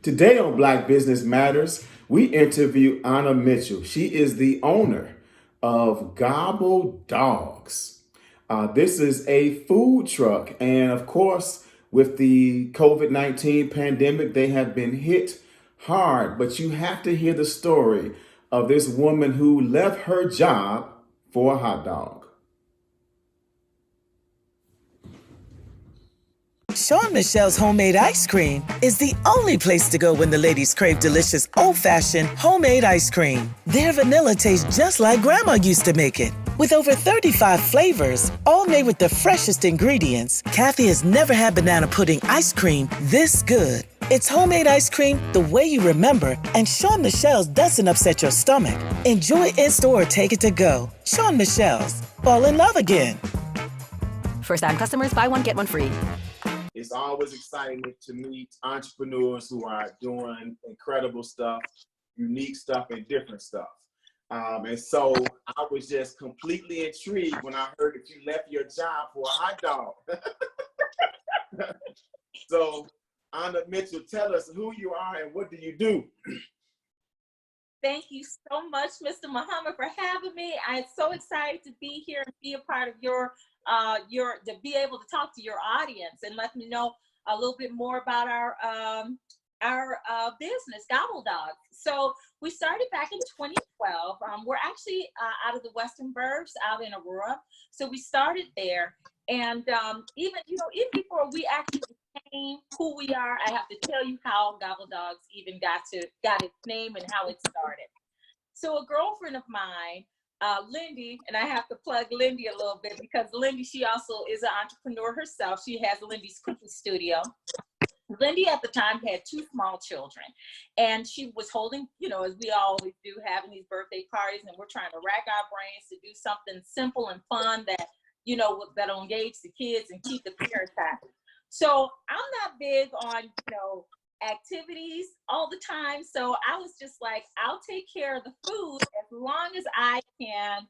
Today on Black Business Matters, we interview Anna Mitchell. She is the owner of Gobble Dogs. This is a food truck, and of course, with the COVID-19 pandemic, they have been hit hard. But you have to hear the story of this woman who left her job for a hot dog. Shawn Micheles homemade ice cream is the only place to go when the ladies crave delicious old-fashioned homemade ice cream. Their vanilla tastes just like Grandma used to make it. With over 35 flavors, all made with the freshest ingredients, Kathy has never had banana pudding ice cream this good. It's homemade ice cream the way you remember, and Shawn Micheles doesn't upset your stomach. Enjoy in-store or take it to go. Shawn Micheles, fall in love again. First-time customers, buy one, get one free. It's always exciting to meet entrepreneurs who are doing incredible stuff, unique stuff, and different stuff. And so I was just completely intrigued when I heard that you left your job for a hot dog. So, Anna Mitchell, tell us who you are and what do you do? Thank you so much, Mr. Muhammad, for having me. I'm so excited to be here and be a part of to be able to talk to your audience and let me know a little bit more about our business, Gobble Dog. So we started back in 2012. We're actually out of the Western Burbs, out in Aurora. So we started there, and even before we actually became who we are, I have to tell you how Gobble Dogs even got its name and how it started. So a girlfriend of mine, Lindy, and I have to plug Lindy a little bit because Lindy, she also is an entrepreneur herself. She has Lindy's Cooking Studio. Lindy at the time had two small children, and she was holding, as we always do, having these birthday parties, and we're trying to rack our brains to do something simple and fun that, that'll engage the kids and keep the parents happy. So I'm not big on, activities all the time. So I was just like, I'll take care of the food as long as I can,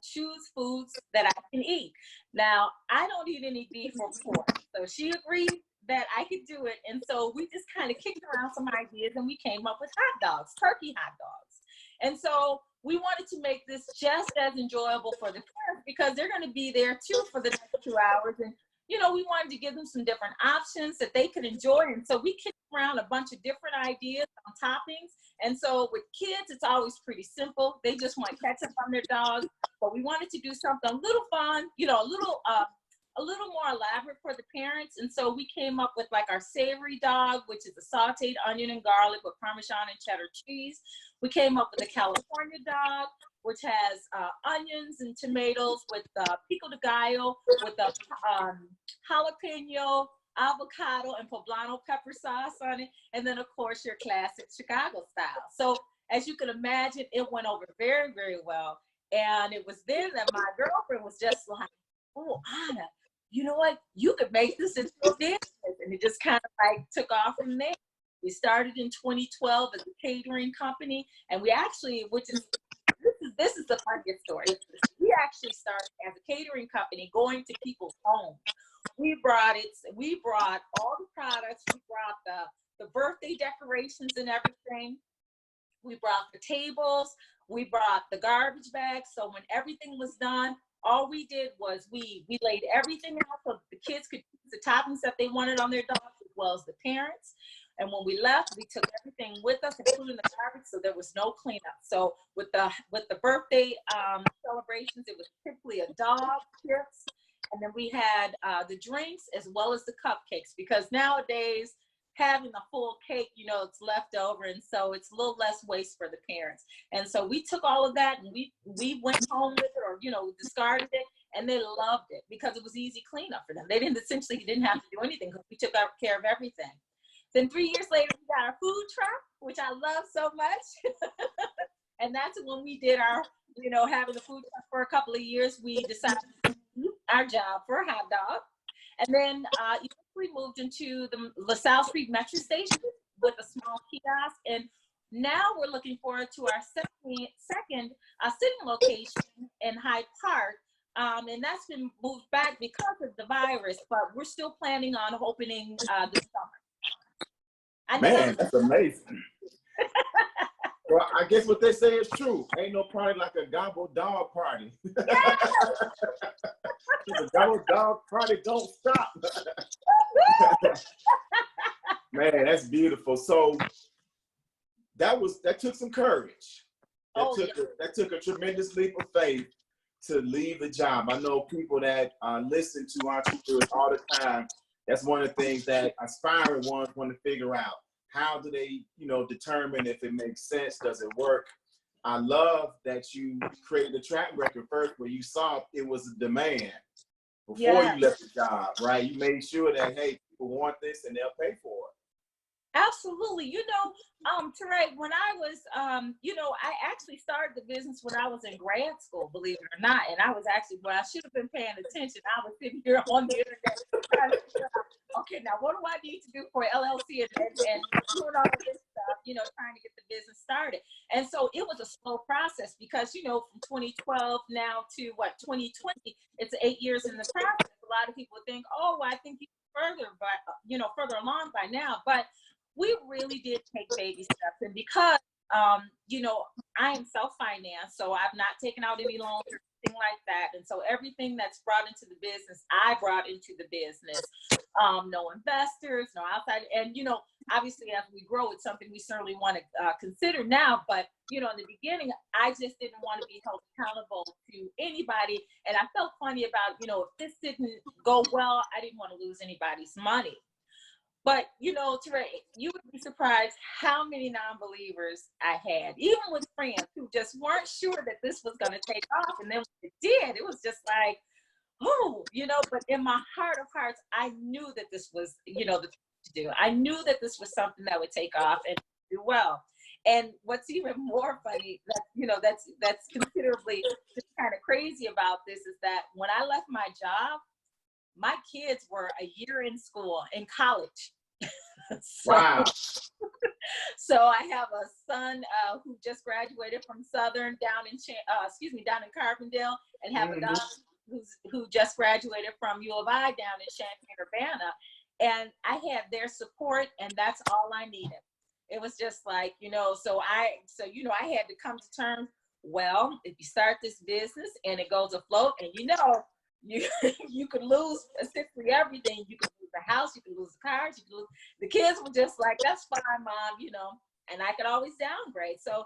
choose foods that I can eat. Now, I don't eat any beef or pork. So she agreed that I could do it. And so we just kind of kicked around some ideas and we came up with hot dogs, turkey hot dogs. And so we wanted to make this just as enjoyable for the parents because they're going to be there too for the next 2 hours. And we wanted to give them some different options that they could enjoy. And so we kicked around a bunch of different ideas on toppings. And so with kids, it's always pretty simple. They just want ketchup on their dogs. But we wanted to do something a little fun, a little more elaborate for the parents. And so we came up with like our savory dog, which is a sauteed onion and garlic with Parmesan and cheddar cheese. We came up with a California dog, which has onions and tomatoes with pico de gallo, with the jalapeno, avocado, and poblano pepper sauce on it. And then, of course, your classic Chicago style. So as you can imagine, it went over very, very well. And it was then that my girlfriend was just like, oh, Anna, you know what? You could make this into a business. And it just kind of like took off from there. We started in 2012 as a catering company. And we actually, this is the funniest story. We actually started as a catering company going to people's homes. We brought all the products. We brought the birthday decorations and everything. We brought the tables. We brought the garbage bags. So when everything was done, all we did was we laid everything out so the kids could use the toppings that they wanted on their dogs as well as the parents. And when we left, we took everything with us, including the garbage, so there was no cleanup. So with the birthday celebrations, it was typically a dog, chips, and then we had the drinks as well as the cupcakes, because nowadays having the full cake, it's left over, and so it's a little less waste for the parents. And so we took all of that and we went home with it, or discarded it, and they loved it because it was easy cleanup for them. They didn't have to do anything because we took care of everything. Then 3 years later, we got our food truck, which I love so much. And that's when we did our, having the food truck for a couple of years, we decided to leave our job for a hot dog. And then we moved into the LaSalle Street Metro Station with a small kiosk. And now we're looking forward to our second sitting location in Hyde Park. And that's been moved back because of the virus, but we're still planning on opening this summer. I know Man, that's amazing. Well, I guess what they say is true. Ain't no party like a Gobble Dog party. The Gobble Dog party don't stop. Man, that's beautiful. So that took some courage. That took a tremendous leap of faith to leave the job. I know people that listen to entrepreneurs all the time. That's one of the things that aspiring ones want to figure out. How do they, determine if it makes sense? Does it work? I love that you created a track record first where you saw it was a demand before you left the job, right? You made sure that, hey, people want this and they'll pay for it. Absolutely. Toure, when I was, I actually started the business when I was in grad school, believe it or not. And I was actually, when I should have been paying attention, I was sitting here on the internet trying to figure out, okay, now what do I need to do for LLC and doing all of this stuff, trying to get the business started. And so it was a slow process because, from 2012 now to 2020, it's 8 years in the process. A lot of people think, oh, I think you further, but, further along by now. But we really did take baby steps. And because, I am self-financed, so I've not taken out any loans or anything like that. And so everything that's brought into the business, I brought into the business. No investors, no outside. And, obviously as we grow, it's something we certainly want to consider now. But, in the beginning, I just didn't want to be held accountable to anybody. And I felt funny about, if this didn't go well, I didn't want to lose anybody's money. But, Toure, you would be surprised how many non-believers I had, even with friends who just weren't sure that this was going to take off. And then when it did, it was just like, oh, but in my heart of hearts, I knew that this was, the thing to do. I knew that this was something that would take off and do well. And what's even more funny, that's considerably just kind of crazy about this is that when I left my job, my kids were a year in school, in college. Wow. So I have a son who just graduated from Southern down in Carbondale, and have a daughter who just graduated from U of I down in Champaign-Urbana. And I had their support, and that's all I needed. It was just like, so I had to come to terms, well, if you start this business and it goes afloat, and you could lose essentially everything. You could lose the house, you could lose the cars, the kids were just like, that's fine, Mom, and I could always downgrade. So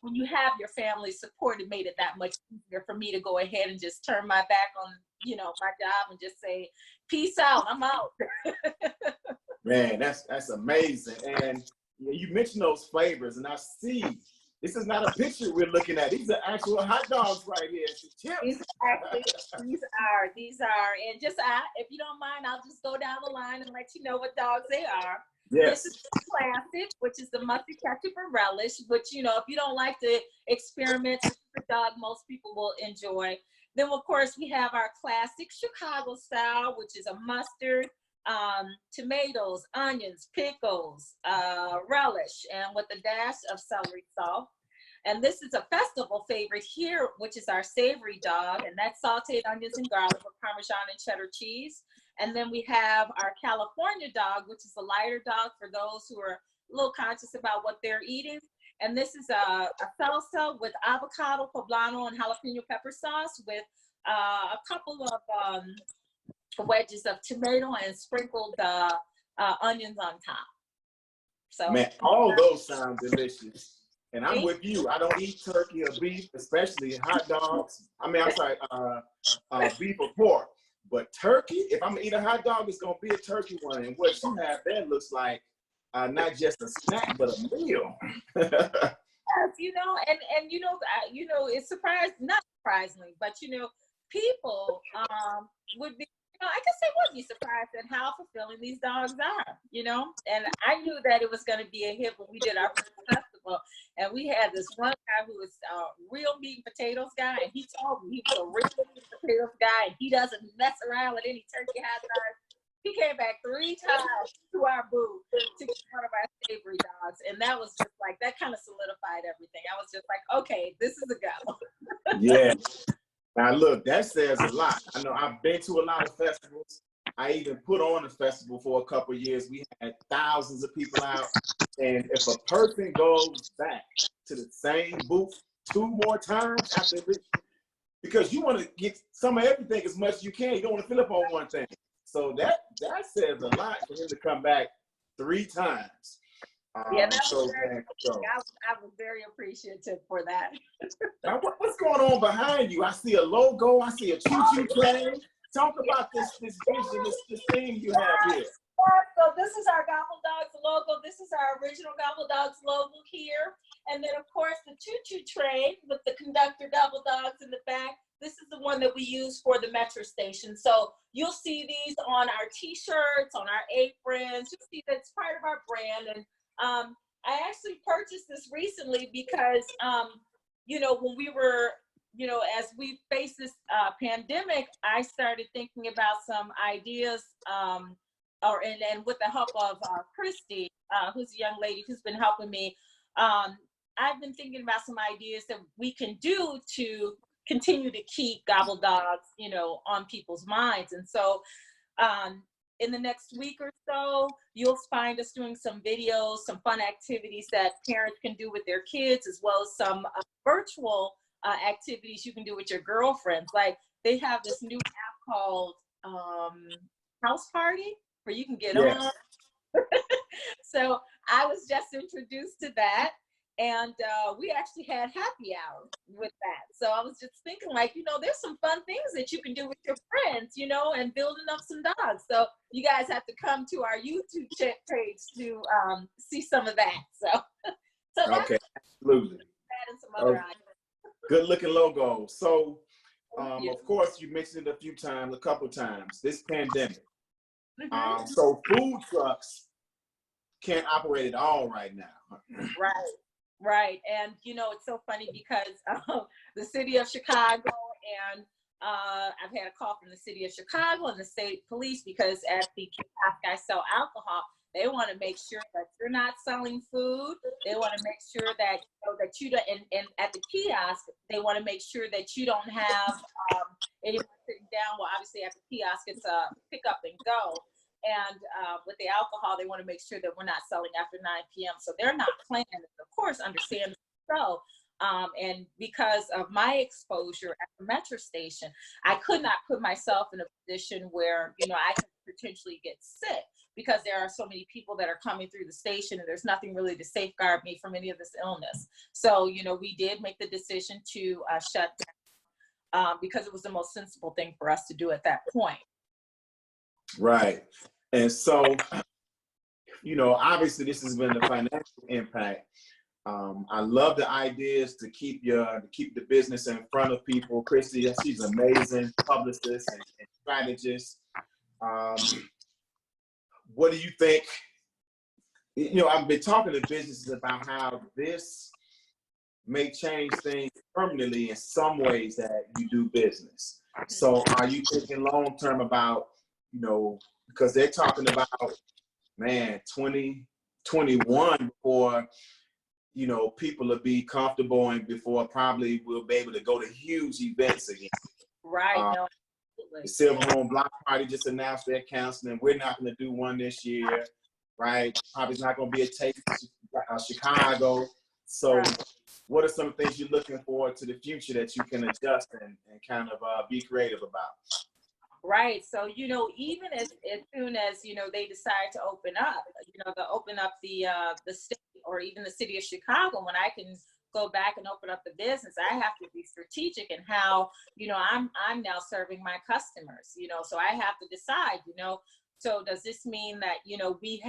when you have your family support, it made it that much easier for me to go ahead and just turn my back on, my job and just say, peace out, I'm out. Man, that's amazing. And you mentioned those flavors, and I see this is not a picture we're looking at. These are actual hot dogs right here. Chips. These are, and just if you don't mind, I'll just go down the line and let you know what dogs they are. Yes. This is the classic, which is the mustard, ketchup, and relish, which, if you don't like the experiment, the dog most people will enjoy. Then, of course, we have our classic Chicago style, which is a mustard, tomatoes, onions, pickles, relish, and with a dash of celery salt. And this is a festival favorite here, which is our savory dog, and that's sauteed onions and garlic with Parmesan and cheddar cheese. And then we have our California dog, which is a lighter dog for those who are a little conscious about what they're eating. And this is a salsa with avocado, poblano, and jalapeno pepper sauce with a couple of wedges of tomato and sprinkled onions on top. So, man, all those sound delicious. And I'm with you. I don't eat turkey or beef, especially hot dogs. Beef or pork. But turkey, if I'm gonna eat a hot dog, it's gonna be a turkey one. And what you have there looks like not just a snack, but a meal. Yes, it's not surprisingly, but people would be, I guess they would be surprised at how fulfilling these dogs are, and I knew that it was going to be a hit when we did our first festival, and we had this one guy who was a real meat and potatoes guy, and he told me he was a real meat and potatoes guy, and he doesn't mess around with any turkey hot dogs. He came back 3 times to our booth to get one of our savory dogs, and that was just like, that kind of solidified everything. I was just like, okay, this is a go. Yeah. Now look, that says a lot. I know I've been to a lot of festivals, I even put on a festival for a couple of years. We had thousands of people out. And if a person goes back to the same booth 2 more times after, because you want to get some of everything as much as you can. You don't want to fill up on one thing. So that says a lot for him to come back 3 times. Yeah, that was I was very appreciative for that. Now, what's going on behind you? I see a logo. I see a choo-choo train. Talk about this vision, this thing you have here. So this is our Gobble Dogs logo. This is our original Gobble Dogs logo here. And then, of course, the choo-choo train with the conductor Gobble Dogs in the back. This is the one that we use for the metro station. So you'll see these on our T-shirts, on our aprons. You'll see that's part of our brand. And I actually purchased this recently because, you know, when we were, you know, as we face this pandemic, I started thinking about some ideas, and with the help of Christy, who's a young lady who's been helping me, I've been thinking about some ideas that we can do to continue to keep Gobble Dogs, you know, on people's minds. And so in the next week or so, you'll find us doing some videos, some fun activities that parents can do with their kids, as well as some virtual activities you can do with your girlfriends. Like they have this new app called House Party where you can get on. So I was just introduced to that. And we actually had happy hour with that. So I was just thinking, like, you know, there's some fun things that you can do with your friends, you know, and building up some dogs. So you guys have to come to our YouTube page to see some of that. So that's okay, absolutely. that and some other ideas. Good looking logo. So, of course, you mentioned it a couple times, this pandemic. So food trucks can't operate at all right now. Right. And, you know, it's so funny because the city of Chicago and I've had a call from the city of Chicago and the state police because at the kiosk I sell alcohol, they want to make sure that you're not selling food. They want to make sure that, you know, that you don't, and at the kiosk, they want to make sure that you don't have anyone sitting down. Well, obviously at the kiosk, it's a pick up and go. And with the alcohol, they want to make sure that we're not selling after 9 p.m. So they're not playing, of course, understand so. And because of my exposure at the metro station, I could not put myself in a position where, you know, I could potentially get sick because there are so many people that are coming through the station and there's nothing really to safeguard me from any of this illness. So, you know, we did make the decision to shut down because it was the most sensible thing for us to do at that point. Right. And so, you know, obviously this has been a financial impact. I love the ideas to keep the business in front of people. Christy, she's an amazing publicist and strategist. What do you think? You know, I've been talking to businesses about how this may change things permanently in some ways that you do business. So are you thinking long-term about, you know, because they're talking about, man, 2021 before, you know, people will be comfortable and before probably we'll be able to go to huge events again. Right. No, the Silver Home Block Party just announced their counseling. We're not going to do one this year, right? Probably not going to be a taste of Chicago. So what are some things you're looking forward to the future that you can adjust and kind of be creative about? Right. So, you know, even as soon as, you know, they decide to open up, you know, to open up the state or even the city of Chicago, when I can go back and open up the business, I have to be strategic in how, you know, I'm now serving my customers, you know, so I have to decide, you know, so does this mean that, you know, we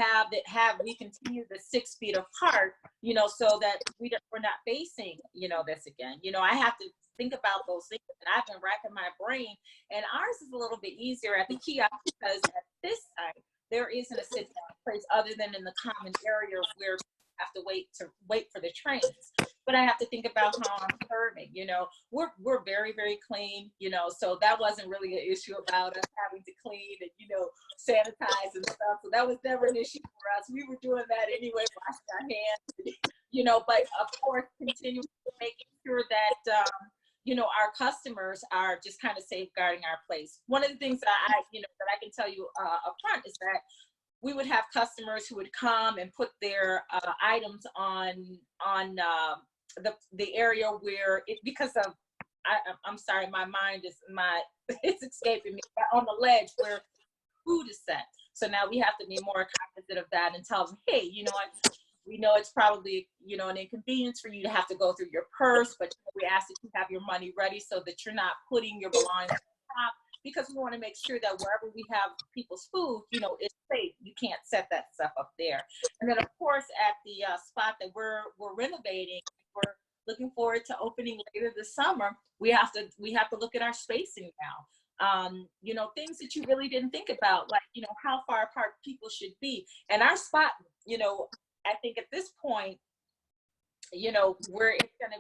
continue the 6 feet apart, you know, so that we're not facing, you know, this again, you know, I have to think about those things, and I've been racking my brain, and ours is a little bit easier at the kiosk because at this time there isn't a sit down place other than in the common area where we have to wait for the trains. But I have to think about how I'm serving, you know, we're very, very clean, you know, so that wasn't really an issue about us having to clean and, you know, sanitize and stuff. So that was never an issue for us. We were doing that anyway, washing our hands, you know, but of course, continuing making sure that, our customers are just kind of safeguarding our place. One of the things that I can tell you up front is that we would have customers who would come and put their items on the area where because of I'm sorry, my mind is it's escaping me, on the ledge where food is set. So now we have to be more cognizant of that and tell them, hey, you know what, we know it's probably an inconvenience for you to have to go through your purse, but we ask that you have your money ready so that you're not putting your belongings on top, because we want to make sure that wherever we have people's food, it's safe. You can't set that stuff up there. And then of course at the spot that we're renovating, we're looking forward to opening later this summer. We have to look at our spacing now. Things that you really didn't think about, like how far apart people should be. And our spot, I think at this point, where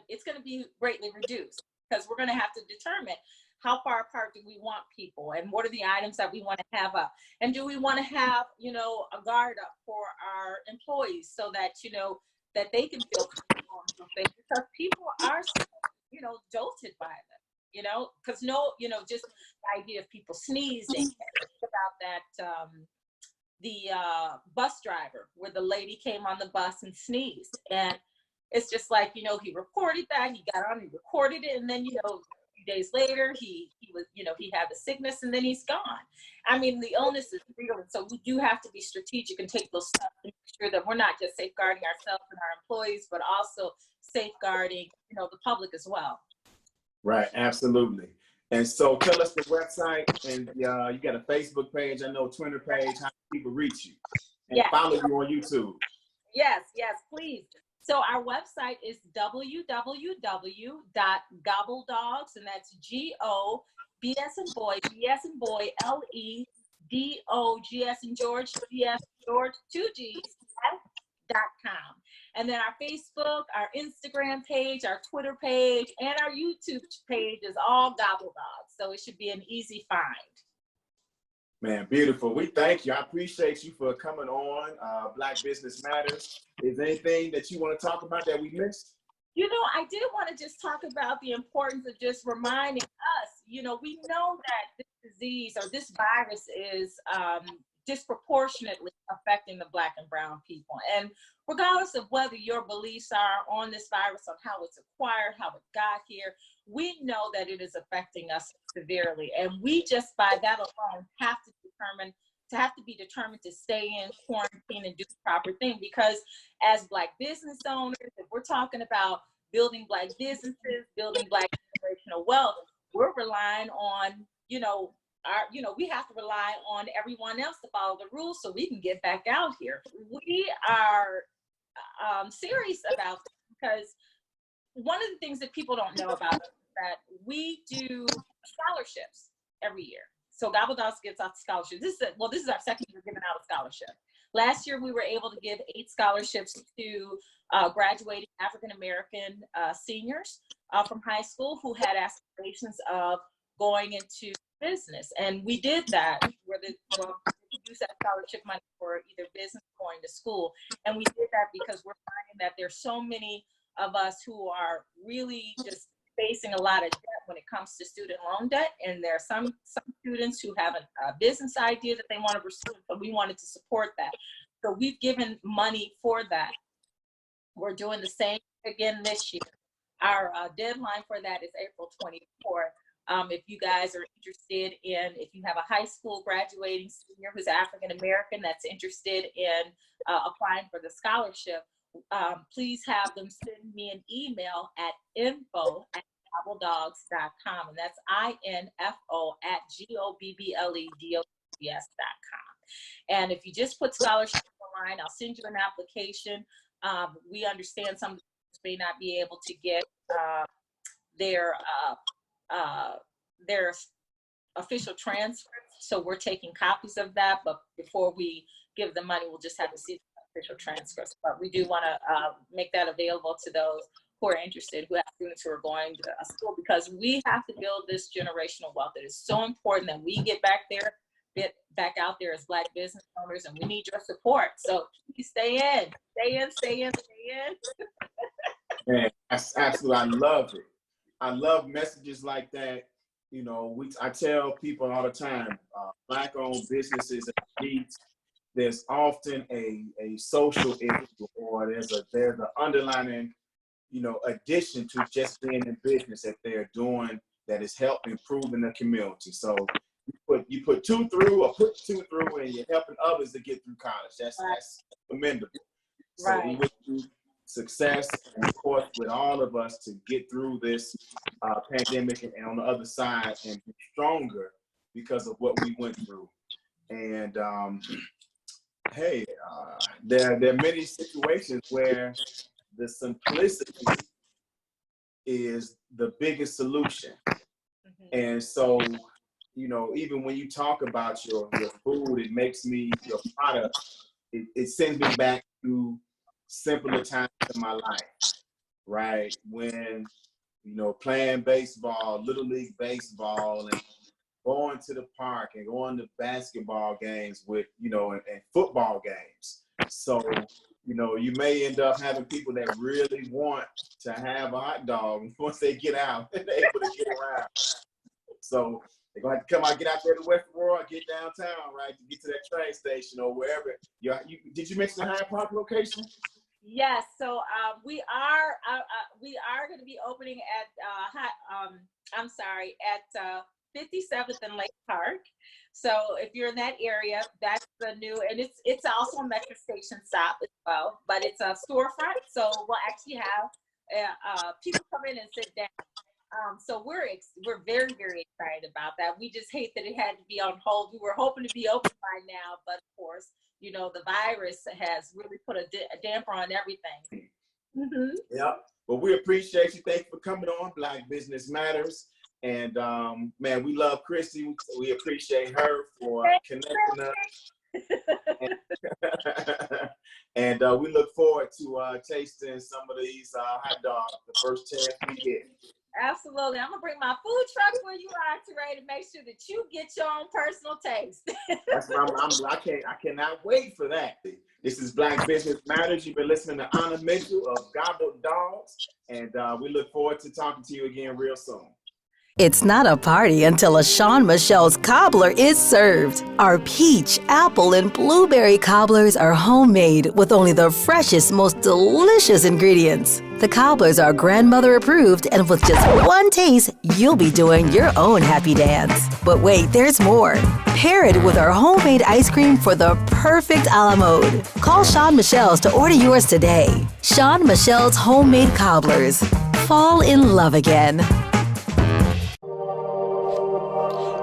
it's gonna be greatly reduced, because we're gonna have to determine how far apart do we want people, and what are the items that we want to have up, and do we want to have a guard up for our employees so that that they can feel comfortable and feel safe, because people are jolted by them, because just the idea of people sneezing. Think about that the bus driver where the lady came on the bus and sneezed, and it's just like he reported that, he got on, he recorded it, and then a few days later he was he had the sickness, and then he's gone. I mean, the illness is real, and so we do have to be strategic and take those steps to make sure that we're not just safeguarding ourselves and our employees, but also safeguarding the public as well. Right, absolutely. And so tell us the website, and you got a Facebook page, I know, Twitter page, how people reach you and follow you on YouTube. Yes, please. So our website is www.gobbledogs, and that's GOB as in boy, B as in boy, LEDOG as in George, G as in George, 2 G's, .com. And then our Facebook, our Instagram page, our Twitter page, and our YouTube page is all Gobble Dogs. So it should be an easy find. Man, beautiful. We thank you. I appreciate you for coming on Black Business Matters. Is there anything that you want to talk about that we missed? I did want to just talk about the importance of just reminding us, we know that this disease or this virus is disproportionately affecting the Black and brown people. And regardless of whether your beliefs are on this virus, on how it's acquired, how it got here, we know that it is affecting us severely. And we just, by that alone, have to be determined to stay in quarantine and do the proper thing. Because as Black business owners, if we're talking about building Black businesses, building Black generational wealth, we're relying on, we have to rely on everyone else to follow the rules so we can get back out here. We are serious about this, because one of the things that people don't know about is that we do scholarships every year. So Gobble Dogs gives out scholarships. This is our second year giving out a scholarship. Last year, we were able to give 8 scholarships to graduating African-American seniors from high school who had aspirations of going into business. And we did that, where we use that scholarship money for either business or going to school. And we did that because we're finding that there's so many of us who are really just facing a lot of debt when it comes to student loan debt. And there are some students who have a business idea that they want to pursue, but we wanted to support that. So we've given money for that. We're doing the same again this year. Our deadline for that is April 24th. If you guys are interested in, if you have a high school graduating senior who's African American that's interested in applying for the scholarship, please have them send me an email at info@gobbledogs.com, and that's info@GOBBLEDOGS.com. And if you just put scholarship online, I'll send you an application. We understand some students may not be able to get their official transcripts, so we're taking copies of that, but before we give the money, we'll just have to see the official transcripts. But we do want to make that available to those who are interested, who have students who are going to school, because we have to build this generational wealth. It is so important that we get back out there as Black business owners, and we need your support. So please stay in. Man, absolutely, I love it. I love messages like that. You know, I tell people all the time, Black-owned businesses and needs, there's often a social issue, or there's an underlying, addition to just being in business that they're doing that is helping improve in the community. So you put two through, and you're helping others to get through college. That's commendable. So we wish you success, and of course with all of us to get through this pandemic and on the other side and be stronger because of what we went through. And there are many situations where the simplicity is the biggest solution. And so, even when you talk about your food, it makes me, your product, it sends me back to simpler times in my life, right? When, playing baseball, Little League baseball, and going to the park and going to basketball games with, and football games. So, you may end up having people that really want to have a hot dog once they get out and they're able to get around. So they're going to have to come out, get out there to West Aurora, get downtown, right, to get to that train station or wherever. Did you mention the Hyde Park location? Yes. So we are going to be opening at 57th and Lake Park. So if you're in that area, that's the new, and it's also a metro station stop as well, but it's a storefront. So we'll actually have people come in and sit down. So we're very, very excited about that. We just hate that it had to be on hold. We were hoping to be open by now, but of course, the virus has really put a damper on everything. Mm-hmm. Yeah. Well, we appreciate you. Thank you for coming on Black Business Matters. And man, we love Christy. We appreciate her for connecting us. And we look forward to tasting some of these hot dogs the first chance we get. Absolutely. I'm going to bring my food truck where you are, Toure, to make sure that you get your own personal taste. That's what I cannot wait for that. This is Black Business Matters. You've been listening to Shawn Micheles of Gobble Dogs, and we look forward to talking to you again real soon. It's not a party until a Shawn Micheles cobbler is served. Our peach, apple, and blueberry cobblers are homemade with only the freshest, most delicious ingredients. The cobblers are grandmother approved, and with just one taste, you'll be doing your own happy dance. But wait, there's more. Pair it with our homemade ice cream for the perfect a la mode. Call Shawn Micheles to order yours today. Shawn Micheles Homemade Cobblers. Fall in love again.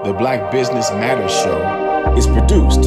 The Black Business Matters Show is produced